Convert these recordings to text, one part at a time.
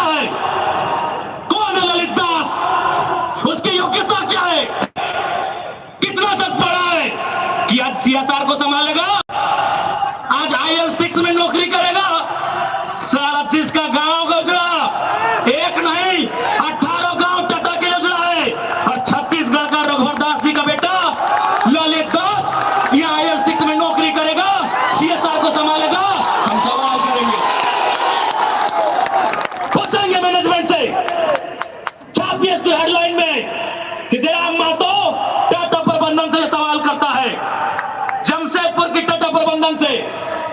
क्या है? कौन है ललित दास? उसकी योग्यता क्या है? कितना तक पढ़ा है कि आज सीएसआर को संभालेगा? आज IL6 में नौकरी करेगा? सारा चीज का गांव गुजरा, एक नहीं 18 गांव टाटा के गुजरा है। और छत्तीसगढ़ का रघुवर दास जी का बेटा ललित दास या IL6 में नौकरी करेगा, CSR को संभालेगा? हम सवाल करेंगे, पूछेंगे मैनेजमेंट से। छापिए इसको हेडलाइन में कि जयराम महतो टाटा प्रबंधन से सवाल करता है, जमशेदपुर की टाटा प्रबंधन से,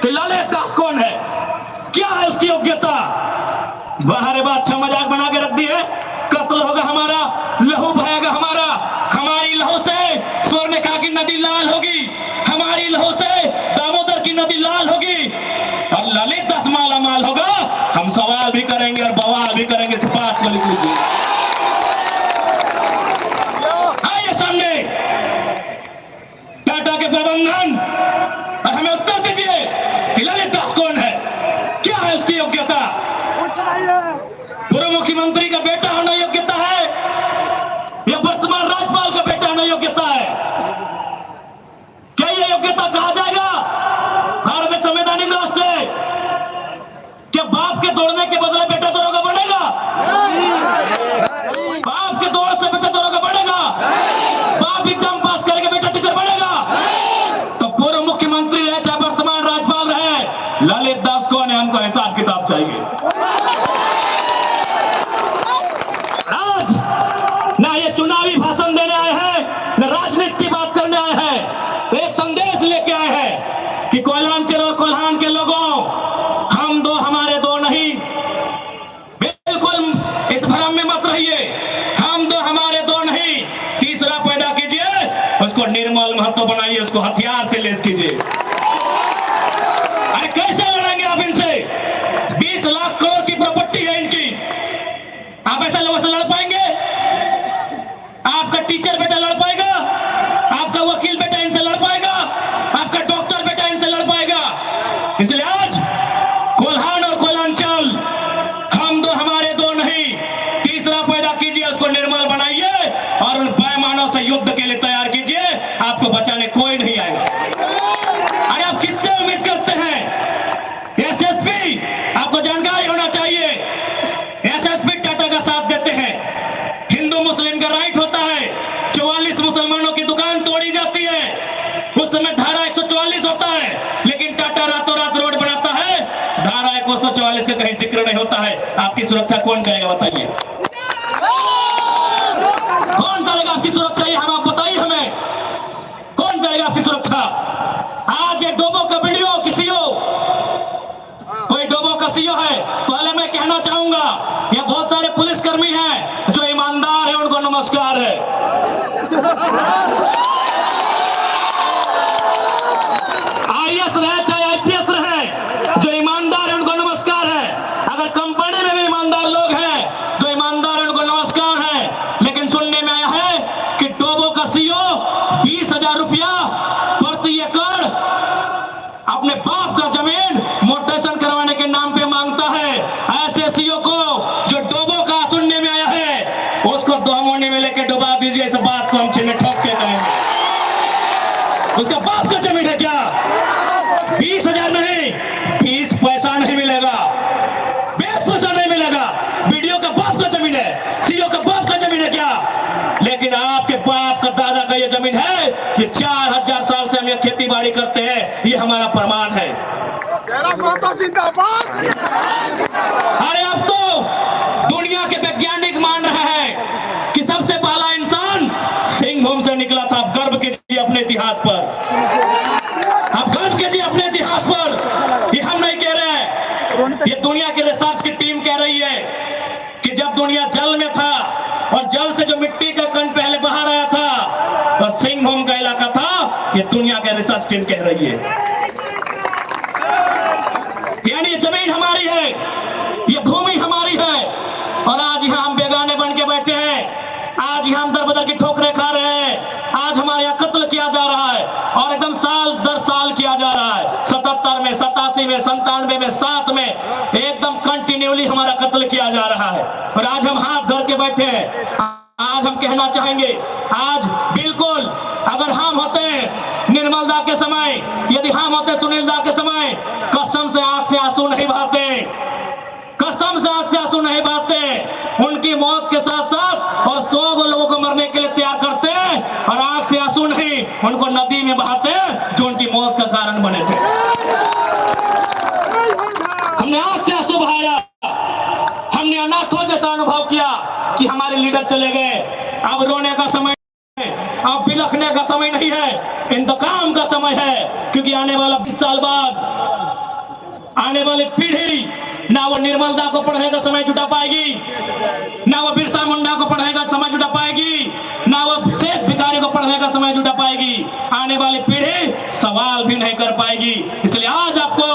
कि ललित दास कौन है, क्या है उसकी योग्यता? बाहर बात अच्छा मजाक बना के रख दी है। कत्ल होगा हमारा, लहू बहेगा हमारा, हमारी लहू से स्वर्णरेखा की नदी लाल होगी, हमारी लहू से दामोदर की नदी लाल होगी, और ललित दास माला माल होगा। हम सवाल भी करेंगे और बवाल भी करेंगे। इस बात को लिख लीजिए, आइए सामने टाटा के प्रबंधन, और हमें उत्तर दीजिए कि ललित दास कौन है, क्या है उसकी योग्यता? पूर्व मुख्यमंत्री का बेटा होना योग्यता है या वर्तमान राज्यपाल का बेटा होना योग्यता है? क्या यह योग्यता कहा जाएगा? भारत एक संवैधानिक राष्ट्र है। क्या बाप के दौड़ने के बदले बेटा दौड़ोगा बढ़ेगा? बाप के दौड़ से बेटा दौड़ोगा बढ़ेगा? बाप एग्जाम पास करके बेटा टीचर बढ़ेगा? तो पूर्व मुख्यमंत्री रहे चाहे वर्तमान राज्यपाल रहे, ललित दास कौन है, हमको हिसाब किताब चाहिए। आज ना ये चुनावी भाषण देने आए हैं, ना राजनीति की बात करने आए हैं, एक संदेश लेके आए हैं कि कोयलांचल और कोल्हान के लोगों, हम दो हमारे दो नहीं। बिल्कुल इस भ्रम में मत रहिए, हम दो हमारे दो नहीं। तीसरा पैदा कीजिए, उसको निर्मल महतो बनाइए, उसको हथियार से लेस कीजिए। अरे कैसे लड़ेंगे आप इनसे? 20 लाख करोड़ की प्रॉपर्टी है इनकी, आप ऐसा लोगों से लड़ पाएंगे? आपका टीचर बेटा लड़ पाएगा? आपका वकील बेटा इनसे लड़ पाएगा? आपका डॉक्टर बेटा इनसे लड़ पाएगा? इसलिए आज कोल्हान और कोयलांचल, हम दो हमारे दो नहीं। तीसरा पैदा कीजिए, उसको निर्मल बनाइए और उन बेईमानों से युद्ध के लिए तैयार कीजिए। आपको बचाने कोई नहीं आएगा। अरे आप किससे उम्मीद करते हैं? SSP, आपको जानकारी होना चाहिए, SSP टाटा का साथ देते हैं। हिंदू मुस्लिम का राइट होता है, 44 मुसलमानों की दुकान तोड़ी जाती है, उस समय धारा 144 होता है, लेकिन टाटा रातों रात रोड बनाता है, धारा 144 का कहीं जिक्र नहीं होता है। आपकी सुरक्षा कौन करेगा बताइए? कौन करेगा आपकी सुरक्षा? ये हम आप बताइए हमें, कौन करेगा आपकी सुरक्षा? आज ये डोबो का वीडियो किसी हो, कोई डोबो का सीओ है, पहले मैं कहना चाहूंगा, ये बहुत सारे पुलिसकर्मी हैं जो ईमानदार है, उनको नमस्कार है। IAS रहे चाहे IPS रहे, जो ईमानदार है उनको नमस्कार है। अगर कंपनी में भी ईमानदार लोग हैं तो ईमानदार है, उनको नमस्कार है। लेकिन सुनने में आया है कि डोबो का सीओ 20,000 रुपया प्रति एकड़ अपने बाप का जमीन मोटेशन करवाने के नाम पे मांगता है। ऐसे सीओ को जो डोबो का सुनने में आया है, उसको दोमोने में लेके डुबा दीजिए। इस बात को हम चिन्ह ठोक के कहेंगे, उसका बाप का जमीन है क्या? 20,000 नहीं, 20 पैसा नहीं मिलेगा, 20 पैसा नहीं मिलेगा। वीडियो का बाप का जमीन है, सीओ का बाप का जमीन है क्या? लेकिन आपके बाप का दादा का ये जमीन है। ये 4000 साल से हम ये खेती बाड़ी करते हैं, ये हमारा प्रमाण है। अरे अब तो दुनिया के वैज्ञानिक मान रहे हैं कि सबसे पहला इंसान सिंहभूम से निकला था। आप गर्व कीजिए अपने इतिहास पर, आप गर्व कीजिए अपने इतिहास पर। ये हम नहीं कह रहे हैं, ये दुनिया की रिसर्च की टीम कह रही है कि जब दुनिया जल में था और जल से जो मिट्टी का कण पहले बाहर आया था, तो सिंहभूम का इलाका था। ये दुनिया की रिसर्च टीम कह रही है। यानी ये जमीन हमारी है, ये भूमि हमारी है, और आज यहां हम बेगाने बन के बैठे हैं। आज ही हम दर बदर की ठोकरें खा रहे हैं। आज हमारे यहाँ कत्ल किया जा रहा है और एकदम साल दर साल किया जा रहा है। 77 में, 87 में, 97 में, 7 में एकदम कंटिन्यूली हमारा कत्ल किया जा रहा है और आज हम हाथ धर के बैठे हैं। आज हम कहना चाहेंगे, आज बिल्कुल अगर हम होते निर्मल दा के समय, यदि हम होते सुनील दा के समय, कसम से आंख से आंसू नहीं बहाते, कसम से आंख से आंसू नहीं बहाते। उनकी मौत के साथ साथ और 100 लोगों को मरने के लिए तैयार करते और आंख से आंसू नहीं उनको नदी में बहाते जो उनकी मौत का कारण बने थे। हमने आंख से आंसू बहाया, हमने अनाथों जैसा अनुभव किया कि हमारे लीडर चले गए। अब रोने का समय, अब बिलखने का समय नहीं है, इंतकाम का समय है। क्योंकि आने वाला 20 साल बाद आने वाली पीढ़ी ना वो निर्मल दा को पढ़ने का समय जुटा पाएगी, ना वो बिरसा मुंडा को पढ़ने का समय जुटा पाएगी, ना वो शेख भिखारी को पढ़ने का समय जुटा पाएगी। आने वाली पीढ़ी सवाल भी नहीं कर पाएगी। इसलिए आज आपको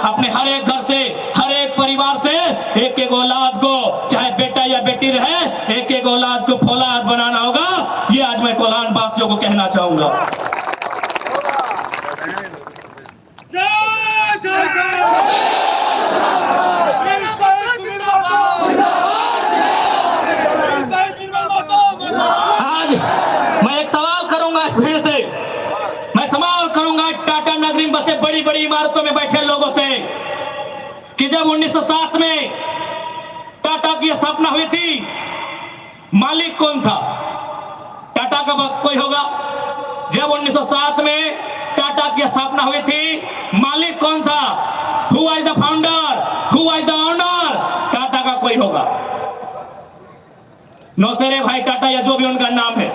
अपने हर एक घर से, हर एक परिवार से एक एक औलाद को, चाहे बेटा या बेटी रहे, एक एक औलाद को फौलाद बनाना होगा। ये आज मैं कोल्हान वासियों को कहना चाहूंगा। आज मैं एक सवाल करूंगा इस भीड़ से, मैं सवाल करूंगा टाटा नगरी में बसे बड़ी बड़ी इमारतों में बैठे लोगों से कि जब 1907 में टाटा की स्थापना हुई थी, मालिक कौन था? टाटा का कोई होगा? जब 1907 में टाटा की स्थापना हुई थी, मालिक कौन था? Who was the founder? Who was the owner? Tata का कोई होगा? नौसेरे भाई टाटा या जो भी उनका नाम है।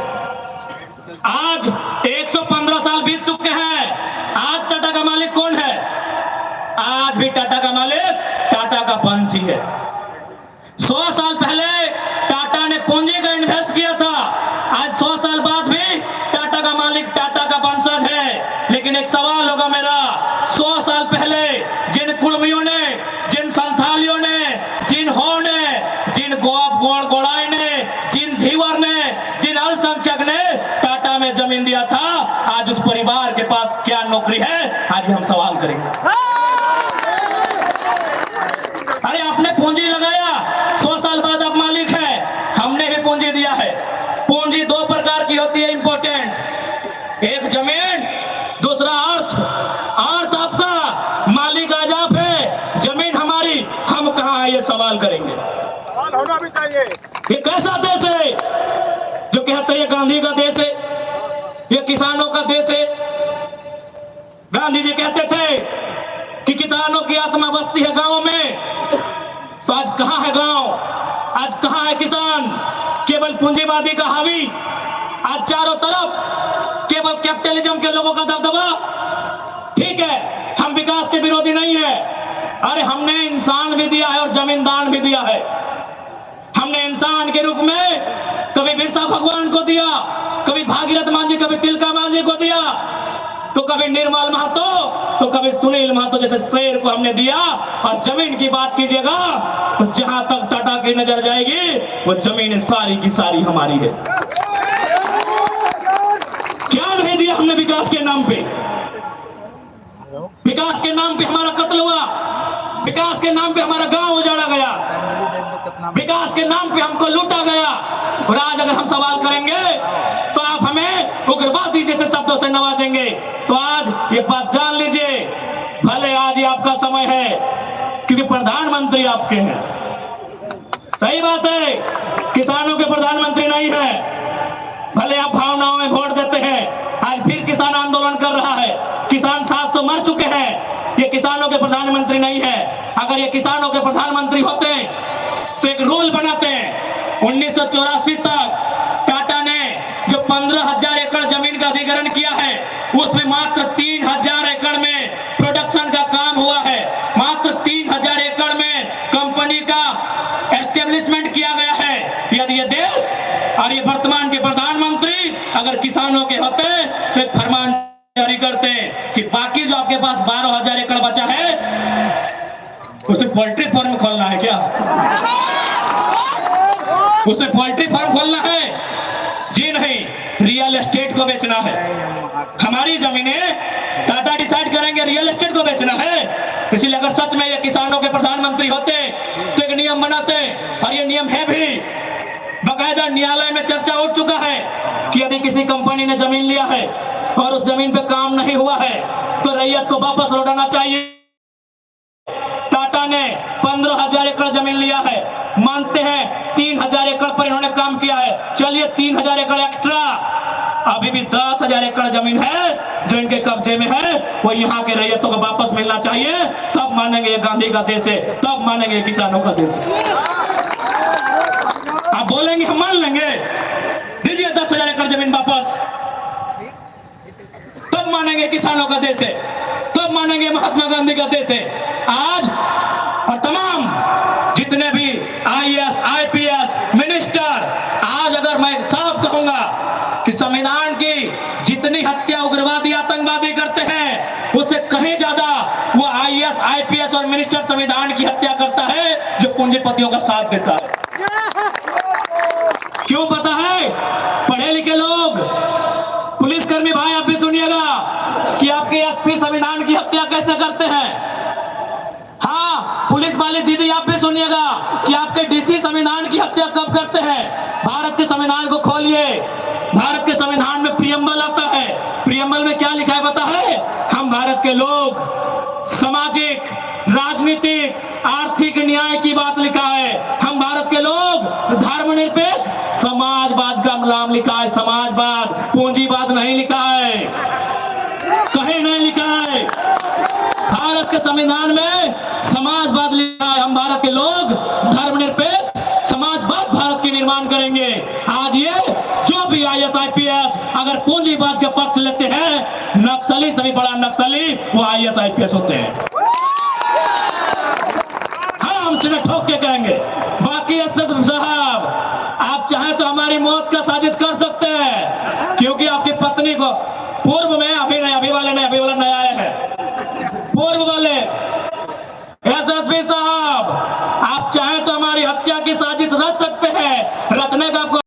आज 115 साल बीत चुके हैं। आज टाटा का मालिक कौन है? आज भी टाटा का मालिक टाटा का वंशी है। 100 साल पहले टाटा ने पूंजी का इन्वेस्ट किया था, आज 100 साल बाद भी टाटा का मालिक टाटा का वंशज है। लेकिन एक सवाल होगा मेरा, 100 साल पहले जिन कुर्मियों ने, जिन संथालियों ने, जिन हो ने, जिन गोड़ाई ने, जिन धीवर ने, जिन अल्पसंख्यक ने टाटा में जमीन दिया था, आज उस परिवार के पास क्या नौकरी है? आज हम सवाल करेंगे। अरे आपने पूंजी लगाया, 100 साल बाद आप मालिक है। हमने भी पूंजी दिया है। पूंजी 2 प्रकार की होती है इंपॉर्टेंट, एक जमीन, दूसरा अर्थ। अर्थ आपका, मालिक आज आप है, जमीन हमारी, हम कहां है? ये सवाल करेंगे। होना भी चाहिए। ये कैसा देश है जो कहते हैं गांधी का देश है, ये किसानों का देश है? गांधी जी कहते थे कि किसानों की आत्मा बसती है गांवों में, तो आज कहां है गांव? आज कहां है किसान? केवल पूंजीवादी का हावी, आज चारों तरफ केवल कैपिटलिज्म के लोगों का दबदबा। ठीक है, हम विकास के विरोधी नहीं है। अरे हमने इंसान भी दिया है और जमींदार भी दिया है। हमने इंसान के रूप में कभी बिरसा भगवान को दिया, कभी भागीरथ मांझी, कभी तिलका मांझी को दिया, तो कभी निर्मल महतो, तो कभी सुनील महतो जैसे शेर को हमने दिया। और जमीन की बात कीजिएगा तो जहां तक टाटा की नजर जाएगी वो जमीन सारी की सारी हमारी है। क्या नहीं दिया हमने विकास के नाम पे? विकास के नाम पे हमारा कत्ल हुआ, विकास के नाम पे हमारा गांव उजाड़ा गया, विकास के नाम पे हमको लूटा गया। और आज अगर हम सवाल करेंगे तो आप हमें उग्रवादी जैसे शब्दों से नवाजेंगे। तो आज ये बात जान लीजिए, भले आज ये आपका समय है क्योंकि प्रधानमंत्री आपके हैं, सही बात है, किसानों के प्रधानमंत्री नहीं है। भले आप भावनाओं में वोट देते हैं, आज फिर किसान आंदोलन कर रहा है, किसान 700 मर चुके हैं, ये किसानों के प्रधानमंत्री नहीं है। अगर ये किसानों के प्रधानमंत्री होते तो एक रूल बनाते हैं। 1984 तक टाटा ने जो 15,000 एकड़ जमीन का अधिग्रहण किया है, उसमें मात्र 3,000 एकड़ में प्रोडक्शन का काम हुआ है, मात्र 3,000 एकड़ में कंपनी का एस्टेब्लिशमेंट किया गया है। यदि ये देश और ये वर्तमान के प्रधानमंत्री अगर किसानों के होते तो एक फरमान जारी करते कि बाकी जो आपके पास 12,000 एकड़ बचा है उसे पोल्ट्री फार्म खोलना है क्या? उसे पोल्ट्री फार्म खोलना है जी नहीं, रियल एस्टेट को बेचना है। हमारी जमीनें टाटा डिसाइड करेंगे, रियल एस्टेट को बेचना है। इसलिए अगर सच में ये किसानों के प्रधानमंत्री होते तो एक नियम बनाते, और ये नियम है भी, बकायदा न्यायालय में चर्चा उठ चुका है कि यदि किसी कंपनी ने जमीन लिया है और उस जमीन पे काम नहीं हुआ है तो रैयत को वापस लौटाना चाहिए। टाटा ने 15,000 एकड़ जमीन लिया है, मानते हैं 3,000 एकड़ पर इन्होंने काम किया है, चलिए 3,000 एकड़ एक्स्ट्रा, अभी भी 10,000 एकड़ जमीन है जो इनके कब्जे में है, वो यहाँ के रैयतों को वापस मिलना चाहिए। तब मानेंगे ये गांधी का देश है, तब मानेंगे किसानों का देश है। आप बोलेंगे हम मान लेंगे, दीजिए 10,000 एकड़ जमीन वापस, तब मानेंगे किसानों का देश है, तब मानेंगे महात्मा गांधी का देश है। आज और तमाम जितने भी आईएएस, आईपीएस, मिनिस्टर, आज अगर मैं साफ कहूंगा कि संविधान की जितनी हत्या उग्रवादी आतंकवादी करते हैं उससे कहीं ज्यादा वो आईएएस, आईपीएस और मिनिस्टर संविधान की हत्या करता है जो पूंजीपतियों का साथ देता है। क्यों पता है? पढ़े लिखे लोग, पुलिसकर्मी भाई आप भी सुनिएगा कि आपके एसपी संविधान की हत्या कैसे करते हैं। हाँ, पुलिस वाली दीदी आप भी सुनिएगा कि आपके डीसी संविधान की हत्या कब करते हैं। भारत के संविधान को खोलिए, भारत के संविधान में प्रियम्बल आता है, प्रियम्बल में क्या लिखा है पता है? हम भारत के लोग सामाजिक, राजनीतिक, आर्थिक न्याय की बात लिखा है। हम भारत के लोग धर्मनिरपेक्ष समाजवाद का नाम लिखा है, समाजवाद, पूंजीवाद नहीं लिखा है, कहीं नहीं लिखा है। भारत के संविधान में समाजवाद लिखा है। हम भारत के लोग धर्मनिरपेक्ष समाजवाद भारत की निर्माण करेंगे। आज ये जो भी आईएएस, आईपीएस अगर पूंजीवाद के पक्ष लेते हैं, नक्सली से भी बड़ा नक्सली वो आईएएस, आईपीएस होते हैं। हम सीधे ठोक के कहेंगे। बाकी एसपी साहब, आप चाहे तो हमारी मौत का साजिश कर सकते हैं, क्योंकि आपकी पत्नी को पूर्व में, अभी नहीं, अभी वाले नहीं, अभी वाला नया आया है, पूर्व वाले एसएसपी साहब, आप चाहे तो हमारी हत्या की साजिश